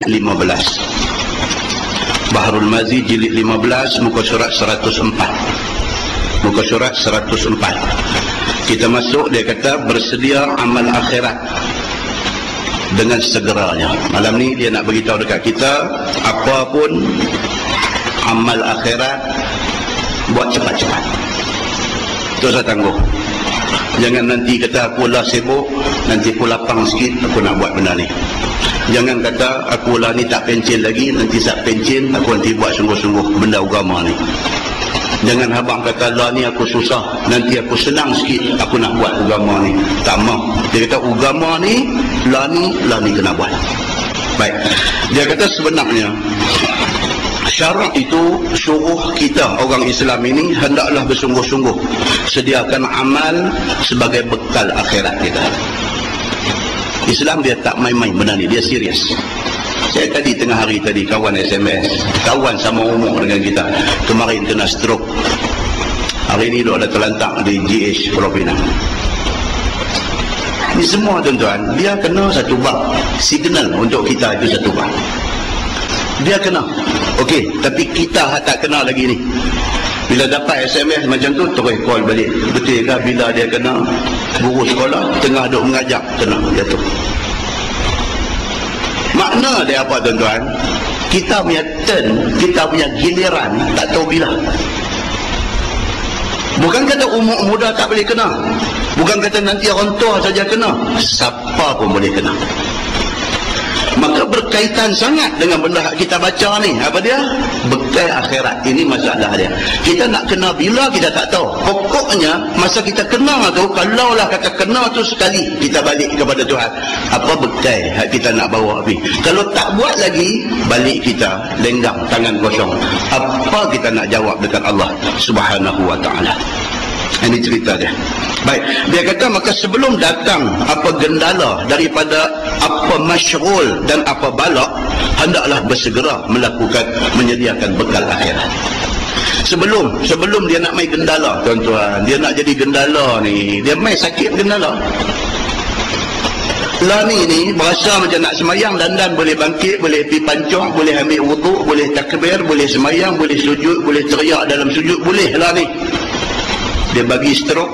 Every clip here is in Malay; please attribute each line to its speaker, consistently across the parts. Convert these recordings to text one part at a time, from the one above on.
Speaker 1: 15. Bahrul Mazi jilid 15, muka surat 104. Muka surat 104. Kita masuk, dia kata bersedia amal akhirat dengan segeranya. Malam ni dia nak beritahu dekat kita, apapun amal akhirat buat cepat-cepat. Itu saya tangguh. Jangan nanti kata aku lah sibuk, nanti aku lapang sikit aku nak buat benda ni. Jangan kata aku lah ni tak pencen lagi, nanti tak pencen aku nanti buat sungguh-sungguh benda agama ni. Jangan abang kata lah ni aku susah, nanti aku senang sikit aku nak buat agama ni. Tak mau. Dia kata agama ni lah ni kena buat. Baik. Dia kata sebenarnya syarat itu suruh kita orang Islam ini hendaklah bersungguh-sungguh sediakan amal sebagai bekal akhirat kita. Islam dia tak main-main benda ni, dia serius. Saya tadi tengah hari tadi kawan SMS, kawan sama umur dengan kita, kemarin kena stroke, hari ni dia ada terlantak di GH Pulau Pinang. Ini semua tuan-tuan, dia kena satu bab signal untuk kita itu satu bab. Dia kena, okey, tapi kita tak kena lagi ni. Bila dapat SMS macam tu, terus call balik. Betul ke bila dia kena guru sekolah, tengah duk mengajar, kena jatuh. Makna dia apa tuan-tuan? Kita punya turn, kita punya giliran, tak tahu bila. Bukan kata umur muda tak boleh kena. Bukan kata nanti orang tua saja kena. Siapa pun boleh kena. Maka berkaitan sangat dengan benda kita baca ni. Apa dia? Bekal akhirat. Ini masalah dia. Kita nak kena bila kita tak tahu. Pokoknya masa kita kena tu, kalaulah kata kena tu sekali, kita balik kepada Tuhan. Apa bekal kita nak bawa pergi? Kalau tak buat lagi, balik kita lenggang tangan kosong. Apa kita nak jawab dekat Allah Subhanahu wa ta'ala? Ini cerita dia. Baik, dia kata maka sebelum datang apa gendala daripada apa masyghul dan apa balak, hendaklah bersegera melakukan menyediakan bekal akhirat. Sebelum dia nak main gendala tuan-tuan, dia nak jadi gendala ni, dia main sakit gendala. Lah ni berasa macam nak semayang, dandan boleh bangkit, boleh pergi pancong, boleh ambil wuduk, boleh takbir, boleh semayang, boleh sujud, boleh teriak dalam sujud, boleh lah ni. Dia bagi stroke,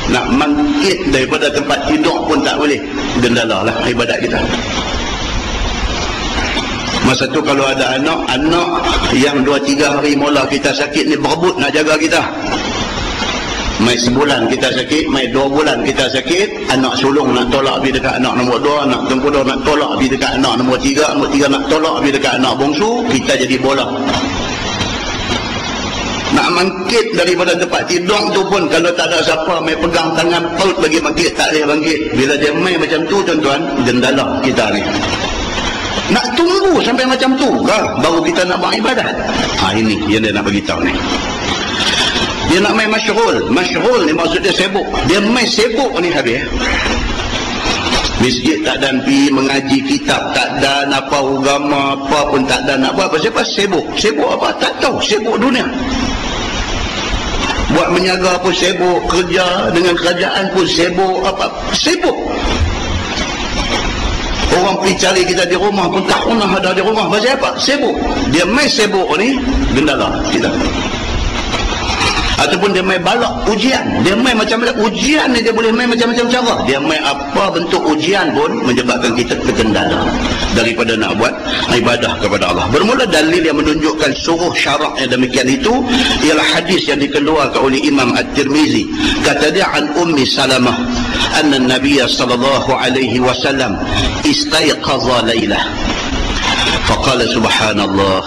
Speaker 1: nak mangkit daripada tempat tidur pun tak boleh. Gendala lah ibadat kita. Masa tu kalau ada anak yang 2-3 hari mula kita sakit ni berebut nak jaga kita. Mai sebulan kita sakit, mai 2 bulan kita sakit, anak sulung nak tolak pergi dekat anak nombor 2, anak tengkuda nak tolak pergi dekat anak nombor 3, nombor 3 nak tolak pergi dekat anak bongsu, kita jadi bola. Nak mangkit daripada tempat tidur tu pun kalau tak ada siapa mai pegang tangan paut bagi bangkit, tak boleh bangkit. Bila dia main macam tu tuan-tuan, gendala kita ni. Nak tunggu sampai macam tu ke baru kita nak buat ibadat? Ini yang dia nak beritahu ni. Dia nak main masyghul. Masyghul ni maksud dia sibuk. Dia main sibuk ni habis. Masjid tak dan pergi mengaji kitab, tak dan apa agama apa pun tak dan nak buat apa. Siapa sibuk? Sibuk apa? Tak tahu. Sibuk dunia. Buat menyaga pun sibuk, kerja dengan kerajaan pun sibuk, apa sibuk. Orang pergi cari kita di rumah pun tak pernah ada di rumah. Pasal apa? Sibuk. Dia main sibuk ni gendala kita. Ataupun dia main balak ujian. Dia main macam-macam ujian ni, dia boleh main macam-macam cara. Dia main apa bentuk ujian pun menyebabkan kita tergendala daripada nak buat ibadah kepada Allah. Bermula dalil yang menunjukkan suruh syarak yang demikian itu ialah hadis yang dikeluarkan oleh Imam At-Tirmizi. Kata dia an Ummi Salamah anna Nabiy sallallahu alaihi wasallam istayqaza lailah faqala subhanallah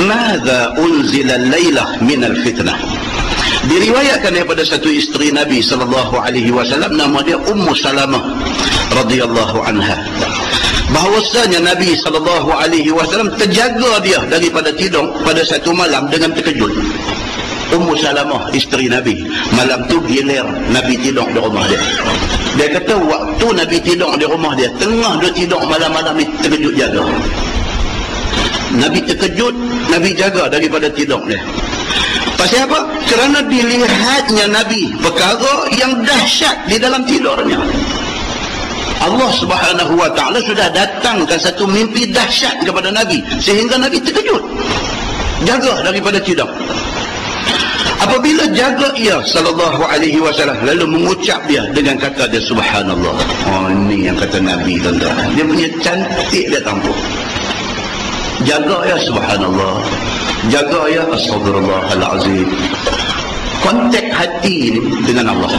Speaker 1: madza unzila al-lailah min al-fitnah. Diriwayatkan daripada satu isteri Nabi sallallahu alaihi wasallam, nama dia Ummu Salamah radhiyallahu anha, bahawasanya Nabi sallallahu alaihi wasallam terjaga dia daripada tidur pada satu malam dengan terkejut. Ummu Salamah isteri Nabi, malam tu gilir Nabi tidur di rumah dia. Dia kata waktu Nabi tidur di rumah dia, tengah dia tidur malam-malam ni, terkejut jaga. Nabi terkejut, Nabi jaga daripada tidur dia. Pasal apa? Kerana dilihatnya Nabi perkara yang dahsyat di dalam tidurnya. Allah Subhanahu wa ta'ala sudah datangkan satu mimpi dahsyat kepada Nabi sehingga Nabi terkejut. Jaga daripada tidur. Apabila jaga ia sallallahu alaihi wasallam, lalu mengucap dia dengan kata dia subhanallah. Oh, ini yang kata Nabi, tuan-tuan. Dia punya cantik dia tampuk. Jaga ya subhanallah, jaga ya astagfirullahalazim. Kontak hati ini dengan Allah,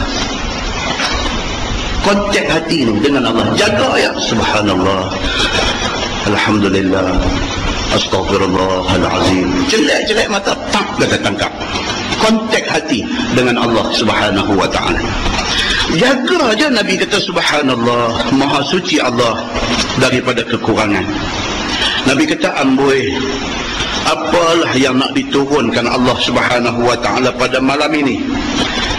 Speaker 1: kontak hati ini dengan Allah. Jaga ya subhanallah, alhamdulillah, astagfirullahalazim. Jelek-jelek mata, tak kata tangkap. Kontak hati dengan Allah Subhanahu wa ta'ala. Jaga aja Nabi kata subhanallah, maha suci Allah daripada kekurangan. Nabi kata amboi, apalah yang nak diturunkan Allah Subhanahu wa ta'ala pada malam ini?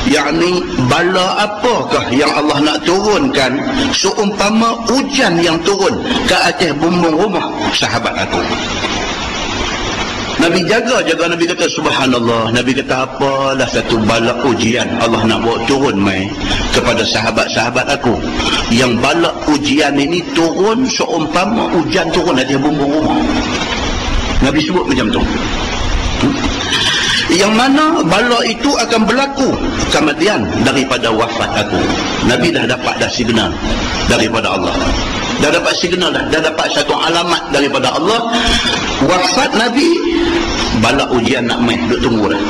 Speaker 1: Yakni bala apakah yang Allah nak turunkan seumpama hujan yang turun ke atas bumbung rumah sahabat aku. Nabi jaga-jaga, Nabi kata subhanallah. Nabi kata apalah satu bala ujian Allah nak bawa turun mai kepada sahabat-sahabat aku, yang bala ujian ini turun seumpama hujan turun atas bumbung rumah. Nabi sebut macam tu. Yang mana bala itu akan berlaku kemudian daripada wafat aku. Nabi dah dapat signal daripada Allah. Dah dapat signal dah dapat satu alamat daripada Allah. Wafat Nabi, bala ujian nak main, duk tunggu dah.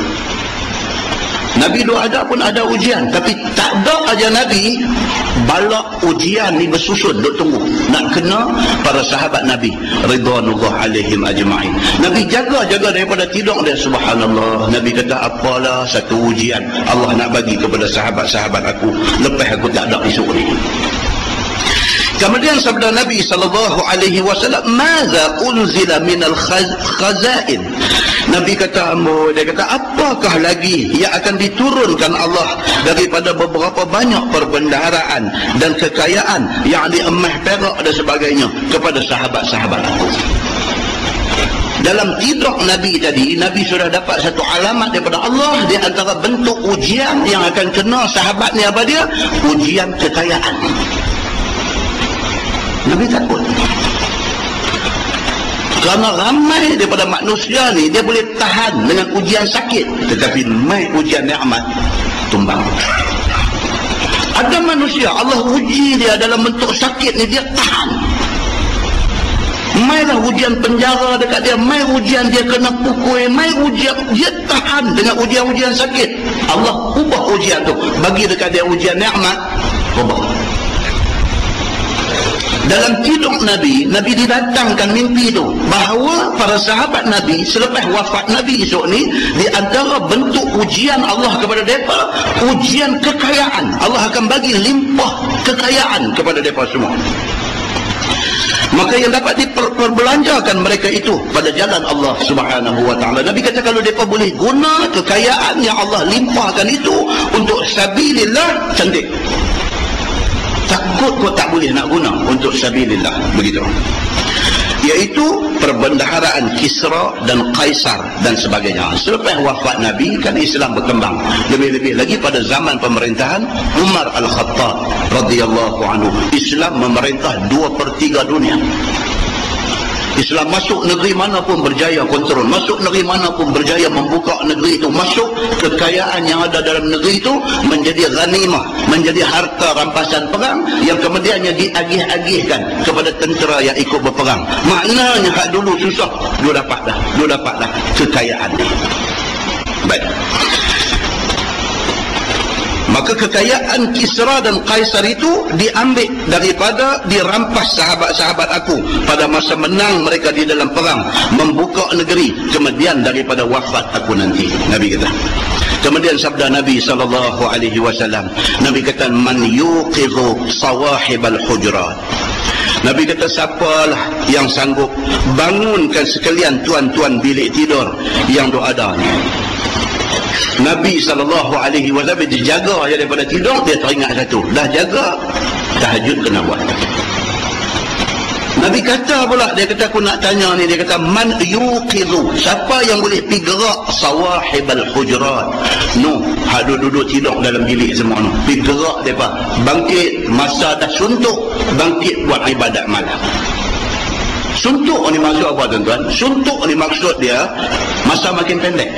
Speaker 1: Nabi duk ada pun ada ujian, tapi tak ada aja Nabi bala ujian ni bersusun duk tunggu nak kena para sahabat Nabi ridwanullah alaihim ajma'in. Nabi jaga-jaga daripada tidur dia subhanallah. Nabi kata apalah satu ujian Allah nak bagi kepada sahabat-sahabat aku lepas aku tak ada esok ni. Kemudian sabda Nabi sallallahu alaihi wasallam, "Madza unzila minal khazain?" Nabi kata, dia kata, apakah lagi yang akan diturunkan Allah daripada beberapa banyak perbendaharaan dan kekayaan, yakni emas, perak dan sebagainya kepada sahabat-sahabat aku. Dalam tidur Nabi tadi, Nabi sudah dapat satu alamat daripada Allah. Di antara bentuk ujian yang akan kena sahabat ni apa dia? Ujian kekayaan. Nabi takut. Kerana ramai daripada manusia ni, dia boleh tahan dengan ujian sakit, tetapi mai ujian nikmat tumbang. Ada manusia Allah uji dia dalam bentuk sakit ni, dia tahan. Mailah ujian penjara dekat dia, mai ujian dia kena pukul, mai ujian dia tahan dengan ujian-ujian sakit. Allah ubah ujian tu, bagi dekat dia ujian nikmat, ubah. Dalam tidur Nabi, Nabi didatangkan mimpi itu bahawa para sahabat Nabi selepas wafat Nabi esok ni, di antara bentuk ujian Allah kepada mereka, ujian kekayaan. Allah akan bagi limpah kekayaan kepada mereka semua. Maka yang dapat diperbelanjakan mereka itu pada jalan Allah Subhanahu wa ta'ala. Nabi kata kalau mereka boleh guna kekayaan yang Allah limpahkan itu untuk sabilillah, cantik. Takut kau tak boleh nak guna untuk sabilillah, begitu. Iaitu perbendaharaan Kisra dan Kaisar dan sebagainya. Selepas wafat Nabi kan Islam berkembang. Lebih-lebih lagi pada zaman pemerintahan Umar Al-Khattab radhiyallahu anhu, Islam memerintah 2/3 dunia. Islam masuk negeri mana pun berjaya kontrol, masuk negeri mana pun berjaya membuka negeri itu, masuk kekayaan yang ada dalam negeri itu menjadi ghanimah, menjadi harta rampasan perang yang kemudiannya diagih-agihkan kepada tentera yang ikut berperang. Maknanya hak dulu susah, dia dapat dah kekayaan ni. Baik. Maka kekayaan Kisra dan Kaisar itu diambil daripada, dirampas sahabat-sahabat aku pada masa menang mereka di dalam perang, membuka negeri, kemudian daripada wafat aku nanti. Nabi kata. Kemudian sabda Nabi SAW, Nabi kata, man yuqidhu sawahibal hujurat. Nabi kata, siapalah yang sanggup bangunkan sekalian tuan-tuan bilik tidur yang ada ni. Nabi SAW dia jaga aja daripada tidur, dia teringat satu, dah jaga tahajud kena buat. Nabi kata pula, dia kata aku nak tanya ni, dia kata man yuqidu, siapa yang boleh pergi gerak sawahibal hujurat, hak duduk tidur dalam bilik semua no, pergi gerak mereka, bangkit masa dah suntuk, bangkit buat ibadat malam. Suntuk ni maksud apa tuan-tuan? Suntuk ni maksud dia masa makin pendek.